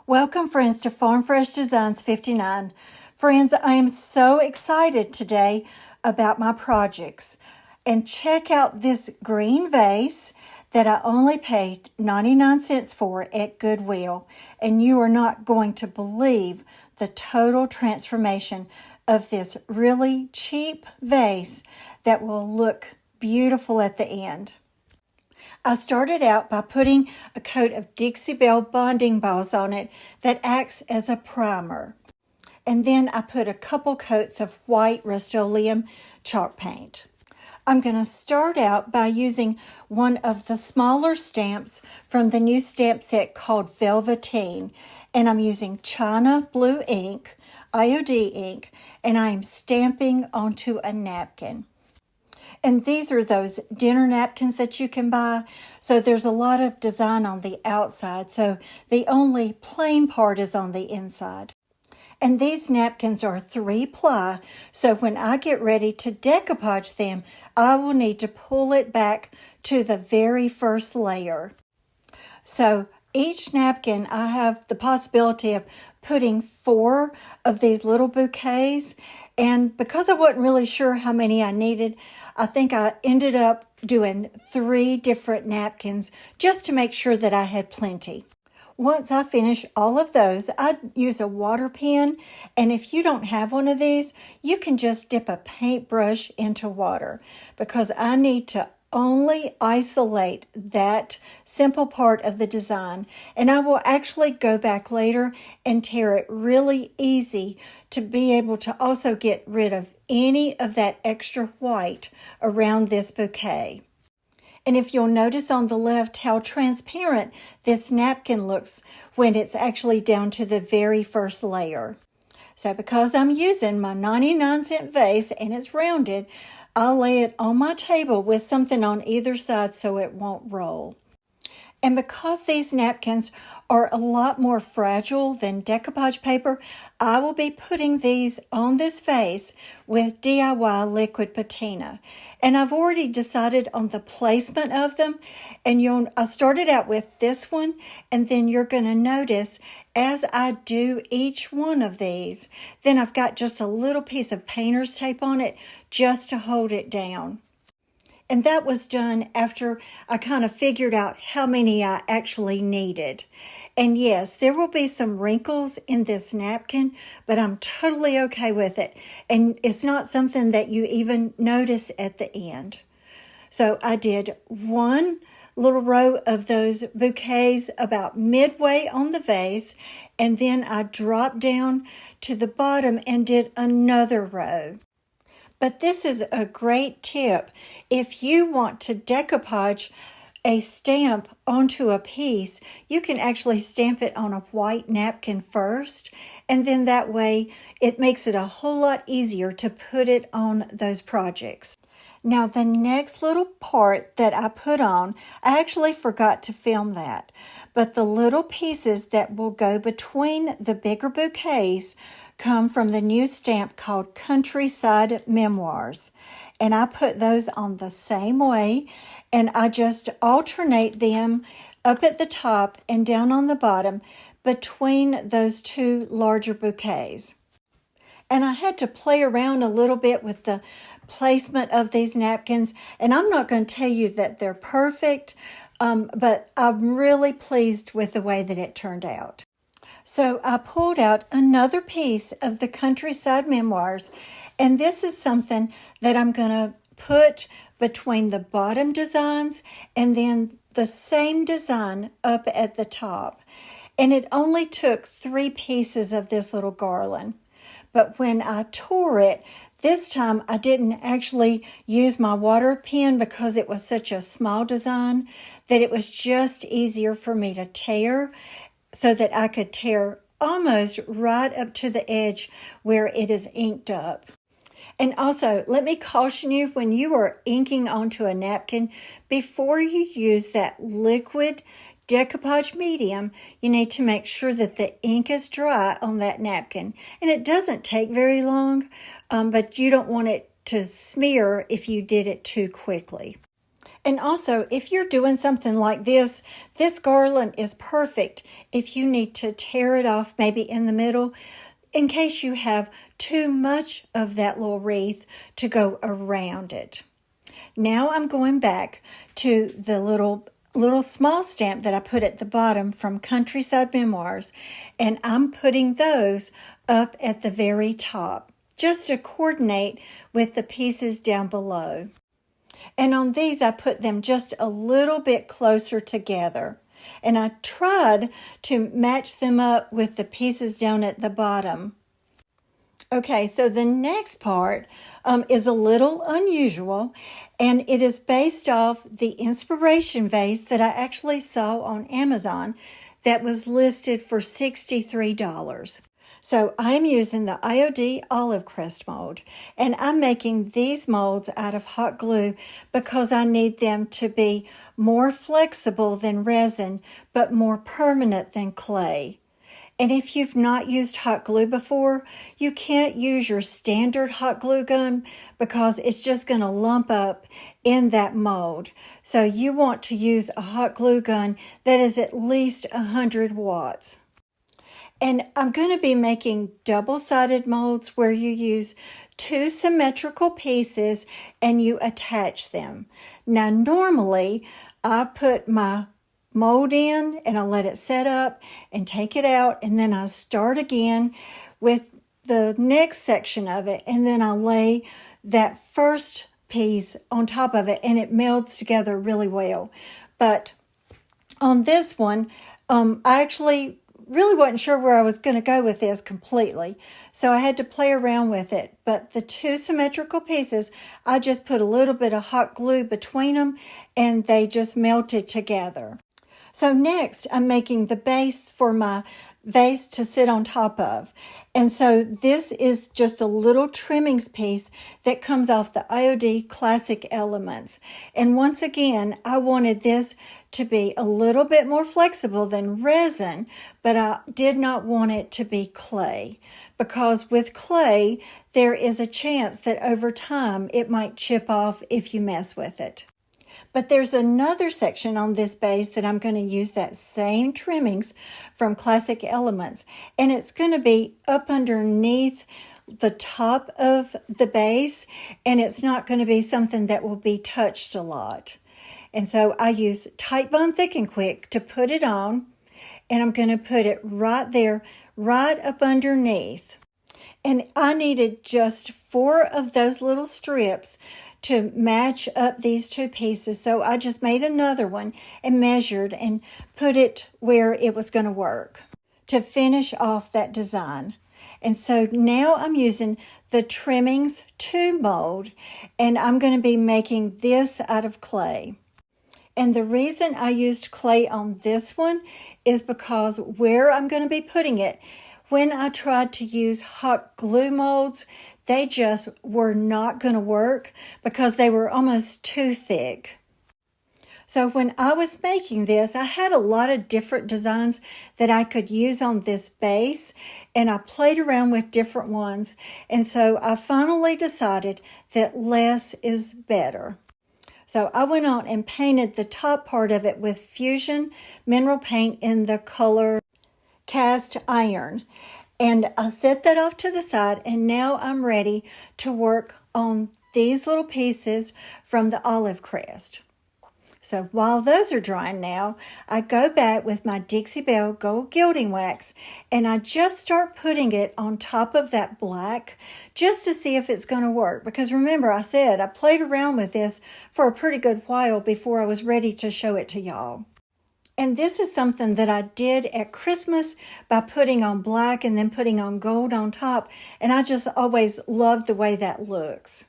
Welcome, friends, to Farm Fresh Designs 59. Friends, I am so excited today about my projects. And check out this green vase that I only paid 99 cents for at Goodwill. And you are not going to believe the total transformation of this really cheap vase that will look beautiful at the end. I started out by putting a coat of Dixie Belle bonding balls on it that acts as a primer. And then I put a couple coats of white Rust-Oleum chalk paint. I'm going to start out by using one of the smaller stamps from the new stamp set called Velveteen. And I'm using China Blue ink, IOD ink, and I'm stamping onto a napkin. And these are those dinner napkins that you can buy. So there's a lot of design on the outside. So the only plain part is on the inside. And these napkins are 3-ply. So when I get ready to decoupage them, I will need to pull it back to the very first layer. So each napkin, I have the possibility of putting 4 of these little bouquets. And because I wasn't really sure how many I needed, I think I ended up doing 3 different napkins just to make sure that I had plenty. Once I finish all of those, I use a water pen. And if you don't have one of these, you can just dip a paintbrush into water, because I need to only isolate that simple part of the design, and I will actually go back later and tear it really easy to be able to also get rid of any of that extra white around this bouquet. And if you'll notice on the left how transparent this napkin looks when it's actually down to the very first layer. So because I'm using my 99-cent vase and it's rounded, I'll lay it on my table with something on either side so it won't roll. And because these napkins are a lot more fragile than decoupage paper, I will be putting these on this vase with DIY liquid patina. And I've already decided on the placement of them. And I started out with this one, and then you're going to notice as I do each one of these, then I've got just a little piece of painter's tape on it just to hold it down. And that was done after I kind of figured out how many I actually needed. And yes, there will be some wrinkles in this napkin, but I'm totally okay with it. And it's not something that you even notice at the end. So I did one little row of those bouquets about midway on the vase, and then I dropped down to the bottom and did another row. But this is a great tip if you want to decoupage a stamp onto a piece. You can actually stamp it on a white napkin first, and then that way it makes it a whole lot easier to put it on those projects. Now the next little part that I put on, I actually forgot to film that, but the little pieces that will go between the bigger bouquets come from the new stamp called Countryside Memoirs. And I put those on the same way, and I just alternate them up at the top and down on the bottom between those 2 larger bouquets. And I had to play around a little bit with the placement of these napkins, and I'm not going to tell you that they're perfect, but I'm really pleased with the way that it turned out. So I pulled out another piece of the Countryside Memoirs, and this is something that I'm going to put between the bottom designs and then the same design up at the top. And it only took 3 pieces of this little garland. But when I tore it, this time I didn't actually use my water pen because it was such a small design that it was just easier for me to tear, so that I could tear almost right up to the edge where it is inked up. And also, let me caution you, when you are inking onto a napkin, before you use that liquid decoupage medium, you need to make sure that the ink is dry on that napkin. And it doesn't take very long, but you don't want it to smear if you did it too quickly. And also, if you're doing something like this garland is perfect if you need to tear it off maybe in the middle in case you have too much of that little wreath to go around it. Now I'm going back to the little small stamp that I put at the bottom from Countryside Memoirs, and I'm putting those up at the very top just to coordinate with the pieces down below. And on these, I put them just a little bit closer together. And I tried to match them up with the pieces down at the bottom. Okay, so the next part is a little unusual, and it is based off the inspiration vase that I actually saw on Amazon that was listed for $63. So I'm using the IOD olive crest mold, and I'm making these molds out of hot glue because I need them to be more flexible than resin, but more permanent than clay. And if you've not used hot glue before, you can't use your standard hot glue gun because it's just going to lump up in that mold. So you want to use a hot glue gun that is at least 100 watts. And I'm going to be making double-sided molds where you use two symmetrical pieces and you attach them. Now, normally, I put my mold in and I let it set up and take it out, and then I start again with the next section of it, and then I lay that first piece on top of it, and it melds together really well. But on this one, I actually really wasn't sure where I was going to go with this completely, so I had to play around with it. But the two symmetrical pieces, I just put a little bit of hot glue between them, and they just melted together. So next, I'm making the base for my vase to sit on top of. And so this is just a little trimmings piece that comes off the IOD Classic Elements. And once again, I wanted this to be a little bit more flexible than resin, but I did not want it to be clay, because with clay, there is a chance that over time it might chip off if you mess with it. But there's another section on this base that I'm going to use that same trimmings from Classic Elements. And it's going to be up underneath the top of the base. And it's not going to be something that will be touched a lot. And so I use Tight Bond Thick and Quick to put it on. And I'm going to put it right there, right up underneath. And I needed just 4 of those little strips to match up these two pieces. So I just made another one and measured and put it where it was going to work to finish off that design. And so now I'm using the Trimmings 2 mold, and I'm going to be making this out of clay. And the reason I used clay on this one is because where I'm going to be putting it, when I tried to use hot glue molds, they just were not going to work because they were almost too thick. So when I was making this, I had a lot of different designs that I could use on this base, and I played around with different ones. And so I finally decided that less is better. So I went on and painted the top part of it with Fusion Mineral Paint in the color Cast Iron. And I set that off to the side, and now I'm ready to work on these little pieces from the olive crest. So while those are drying now, I go back with my Dixie Belle Gold Gilding Wax, and I just start putting it on top of that black just to see if it's going to work. Because remember, I said I played around with this for a pretty good while before I was ready to show it to y'all. And this is something that I did at Christmas by putting on black and then putting on gold on top. And I just always loved the way that looks.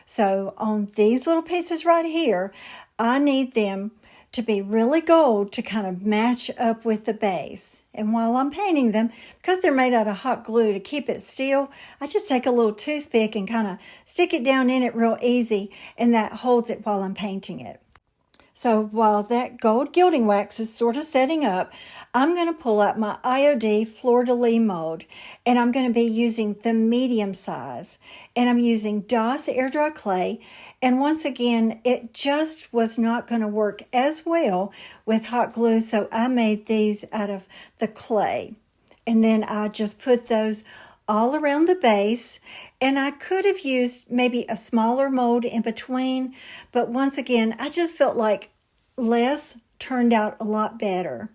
So on these little pieces right here, I need them to be really gold to kind of match up with the base. And while I'm painting them, because they're made out of hot glue to keep it still, I just take a little toothpick and kind of stick it down in it real easy, and that holds it while I'm painting it. So while that gold gilding wax is sort of setting up, I'm going to pull out my IOD fleur-de-lis mold, and I'm going to be using the medium size. And I'm using DOS air dry clay. And once again, it just was not going to work as well with hot glue, so I made these out of the clay. And then I just put those all around the base, and I could have used maybe a smaller mold in between, but once again, I just felt like less turned out a lot better.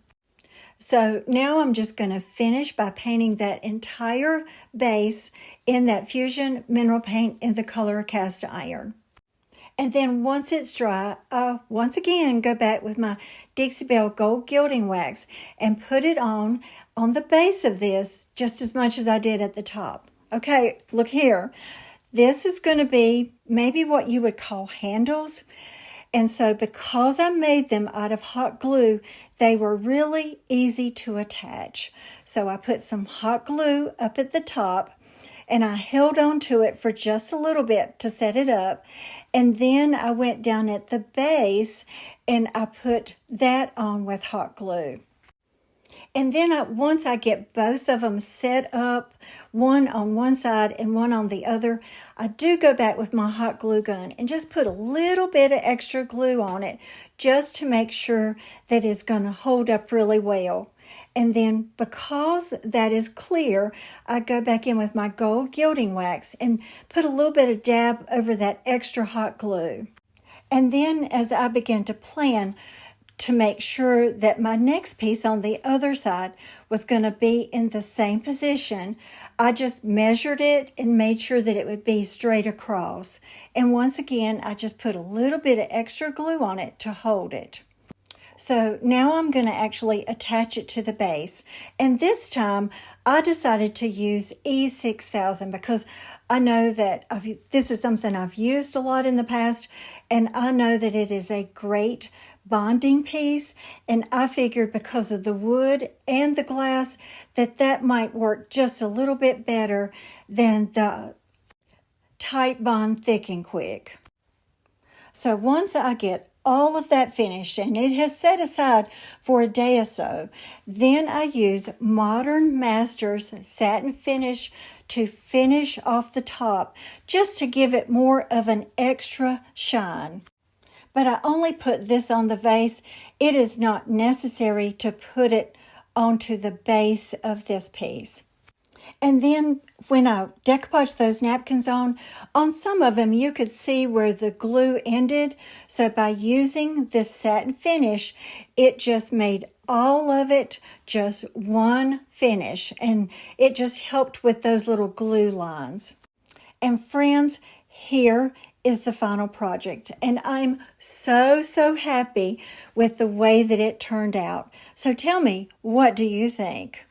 So now I'm just going to finish by painting that entire base in that fusion mineral paint in the color cast iron. And then once it's dry, I'll once again go back with my Dixie Belle gold gilding wax and put it on the base of this just as much as I did at the top. Okay, look here. This is going to be maybe what you would call handles. And so because I made them out of hot glue, they were really easy to attach. So I put some hot glue up at the top, and I held on to it for just a little bit to set it up. And then I went down at the base and I put that on with hot glue. And then once I get both of them set up, one on one side and one on the other, I do go back with my hot glue gun and just put a little bit of extra glue on it just to make sure that it's going to hold up really well. And then because that is clear, I go back in with my gold gilding wax and put a little bit of dab over that extra hot glue. And then as I began to plan to make sure that my next piece on the other side was going to be in the same position, I just measured it and made sure that it would be straight across. And once again, I just put a little bit of extra glue on it to hold it. So now I'm going to actually attach it to the base. And this time I decided to use E6000 because I know that this is something I've used a lot in the past, and I know that it is a great bonding piece, and I figured because of the wood and the glass that might work just a little bit better than the Tight Bond Thick and Quick. So once I get all of that finished and it has set aside for a day or so, then I use Modern Masters satin finish to finish off the top just to give it more of an extra shine. But I only put this on the vase. It is not necessary to put it onto the base of this piece. And then when I decoupage those napkins on some of them you could see where the glue ended. So by using this satin finish, it just made all of it just one finish. And it just helped with those little glue lines. And friends, here is the final project. And I'm so happy with the way that it turned out. So tell me, what do you think?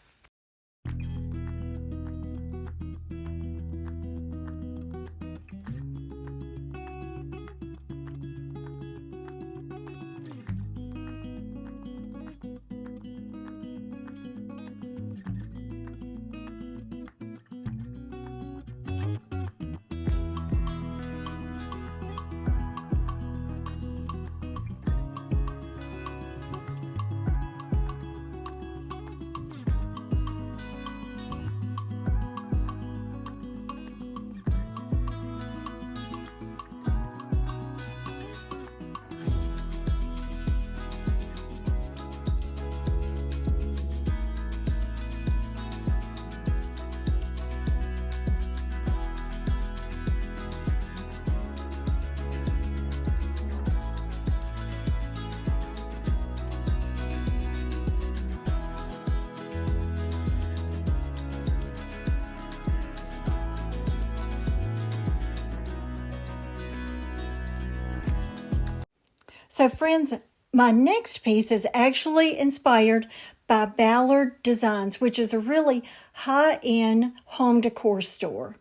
So friends, my next piece is actually inspired by Ballard Designs, which is a really high-end home decor store.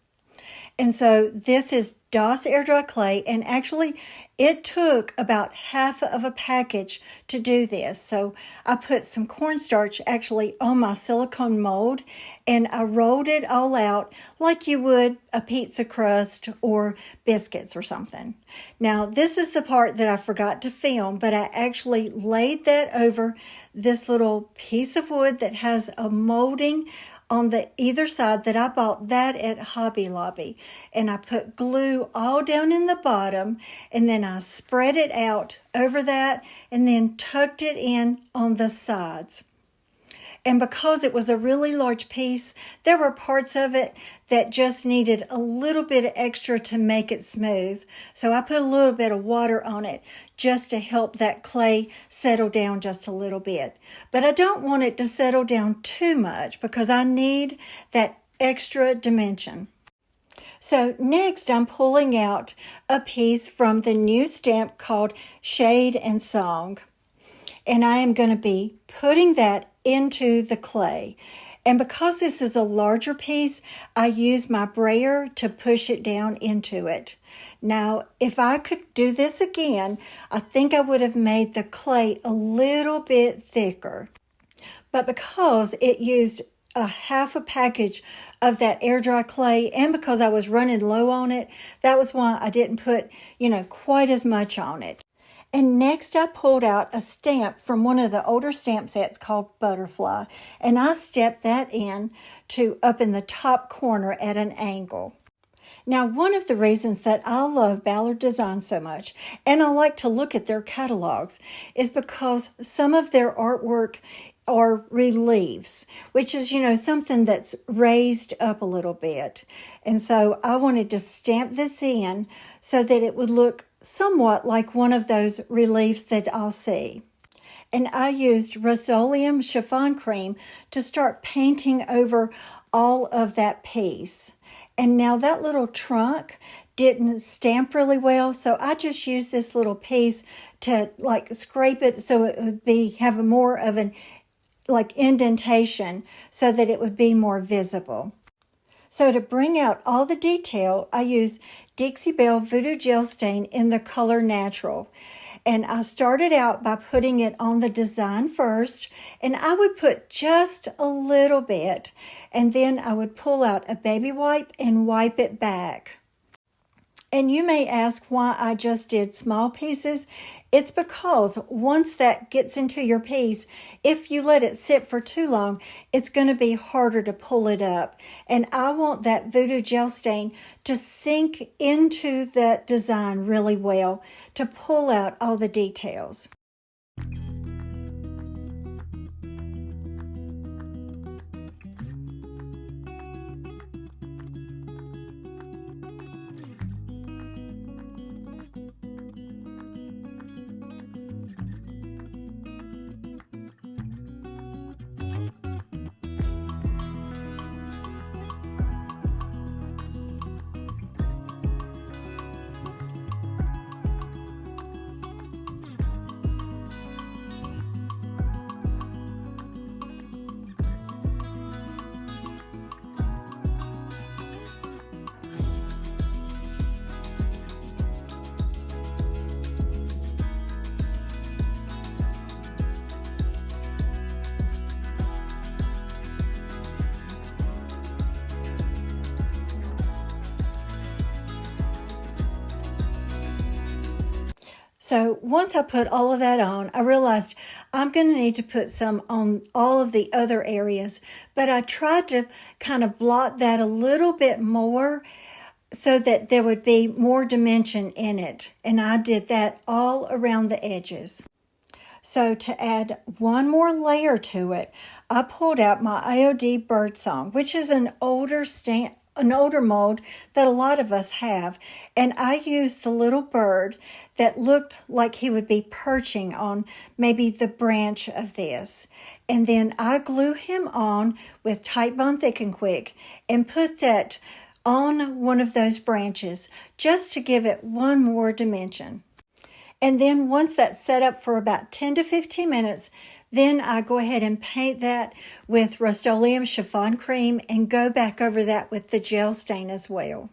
And so this is DOS air dry clay, and actually it took about half of a package to do this. So I put some cornstarch actually on my silicone mold, and I rolled it all out like you would a pizza crust or biscuits or something. Now, this is the part that I forgot to film, but I actually laid that over this little piece of wood that has a molding on the either side that I bought that at Hobby Lobby. And I put glue all down in the bottom, and then I spread it out over that and then tucked it in on the sides. And because it was a really large piece, there were parts of it that just needed a little bit extra to make it smooth. So I put a little bit of water on it just to help that clay settle down just a little bit. But I don't want it to settle down too much because I need that extra dimension. So next I'm pulling out a piece from the new stamp called Shade and Song. And I am going to be putting that into the clay. And because this is a larger piece, I use my brayer to push it down into it. Now, if I could do this again, I think I would have made the clay a little bit thicker. But because it used a half a package of that air dry clay, and because I was running low on it, that was why I didn't put, quite as much on it. And next I pulled out a stamp from one of the older stamp sets called Butterfly, and I stepped that in to up in the top corner at an angle. Now, one of the reasons that I love Ballard Designs so much, and I like to look at their catalogs, is because some of their artwork are reliefs, which is, something that's raised up a little bit. And so I wanted to stamp this in so that it would look somewhat like one of those reliefs that I'll see. And I used Rust-Oleum chiffon cream to start painting over all of that piece. And now that little trunk didn't stamp really well, so I just used this little piece to scrape it so it would have more of an indentation so that it would be more visible. So to bring out all the detail, I use Dixie Belle Voodoo Gel Stain in the color Natural. And I started out by putting it on the design first, and I would put just a little bit, and then I would pull out a baby wipe and wipe it back. And you may ask why I just did small pieces. It's because once that gets into your piece, if you let it sit for too long, it's going to be harder to pull it up. And I want that Voodoo Gel Stain to sink into that design really well to pull out all the details. So once I put all of that on, I realized I'm going to need to put some on all of the other areas, but I tried to kind of blot that a little bit more so that there would be more dimension in it. And I did that all around the edges. So to add one more layer to it, I pulled out my IOD Birdsong, which is an older mold that a lot of us have, and I used the little bird that looked like he would be perching on maybe the branch of this, and then I glue him on with Titebond Thick and Quick and put that on one of those branches just to give it one more dimension. And then once that's set up for about 10 to 15 minutes, then I go ahead and paint that with Rust-Oleum chiffon cream and go back over that with the gel stain as well.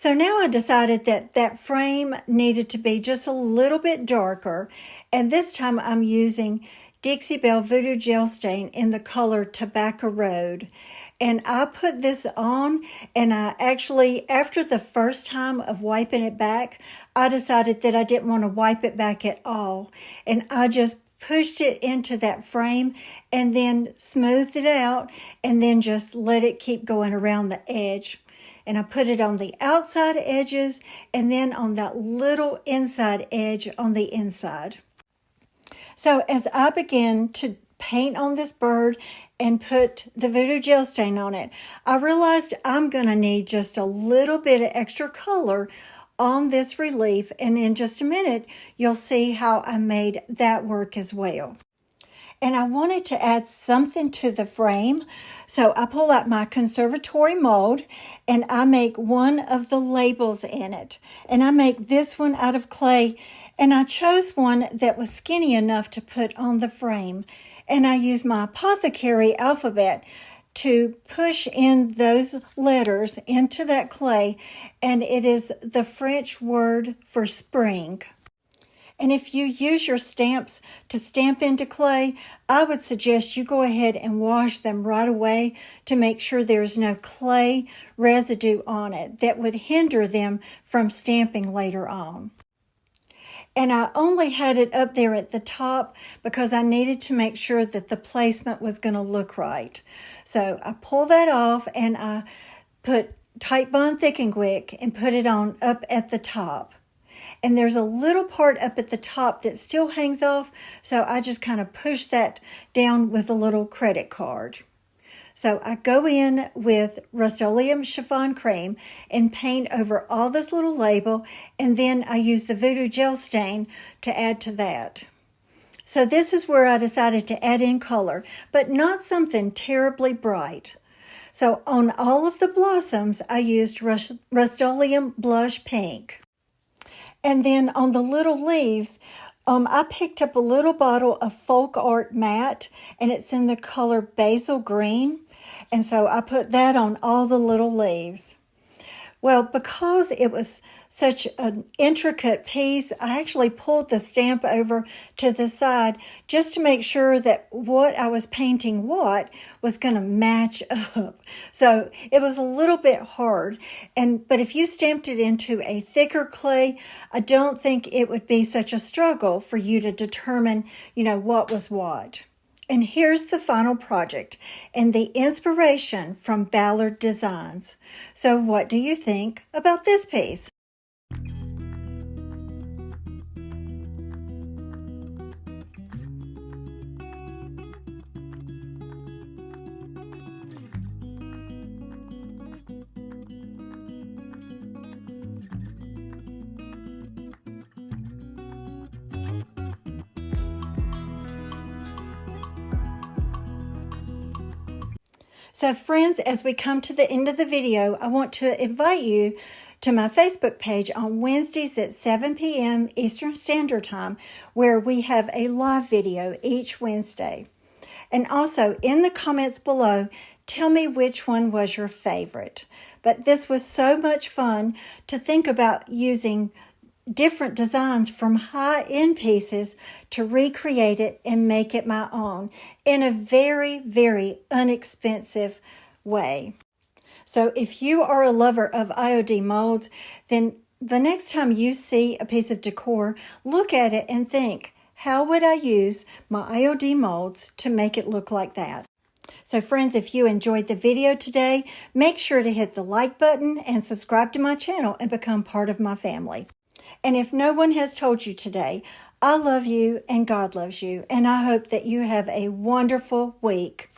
So now I decided that that frame needed to be just a little bit darker, and this time I'm using Dixie Belle Voodoo Gel Stain in the color Tobacco Road. And I put this on, and I actually, after the first time of wiping it back, I decided that I didn't want to wipe it back at all. And I just pushed it into that frame and then smoothed it out and then just let it keep going around the edge. And I put it on the outside edges and then on that little inside edge on the inside. So as I began to paint on this bird and put the Voodoo Gel Stain on it, I realized I'm going to need just a little bit of extra color on this relief, and in just a minute you'll see how I made that work as well. And I wanted to add something to the frame, so I pull out my conservatory mold and I make one of the labels in it. And I make this one out of clay, and I chose one that was skinny enough to put on the frame. And I use my apothecary alphabet to push in those letters into that clay, and it is the French word for spring. And if you use your stamps to stamp into clay, I would suggest you go ahead and wash them right away to make sure there's no clay residue on it that would hinder them from stamping later on. And I only had it up there at the top because I needed to make sure that the placement was going to look right. So I pull that off and I put Titebond Thick and Quick and put it on up at the top. And there's a little part up at the top that still hangs off, so I just kind of push that down with a little credit card. So I go in with Rust-Oleum Chiffon Cream and paint over all this little label, and then I use the Voodoo Gel Stain to add to that. So this is where I decided to add in color, but not something terribly bright. So on all of the blossoms, I used Rust-Oleum Blush Pink. And then on the little leaves, I picked up a little bottle of Folk Art Matte, and it's in the color Basil Green. And so I put that on all the little leaves. Well, because it was such an intricate piece, I actually pulled the stamp over to the side just to make sure that what I was painting was going to match up. So it was a little bit hard, but if you stamped it into a thicker clay, I don't think it would be such a struggle for you to determine, what was what. And here's the final project and the inspiration from Ballard Designs. So what do you think about this piece? So friends, as we come to the end of the video, I want to invite you to my Facebook page on Wednesdays at 7 p.m. Eastern Standard Time, where we have a live video each Wednesday. And also in the comments below, tell me which one was your favorite. But this was so much fun to think about using different designs from high-end pieces to recreate it and make it my own in a very, very inexpensive way. So if you are a lover of IOD molds, then the next time you see a piece of decor, look at it and think, how would I use my IOD molds to make it look like that? So friends, if you enjoyed the video today, make sure to hit the like button and subscribe to my channel and become part of my family. And if no one has told you today, I love you and God loves you, and I hope that you have a wonderful week.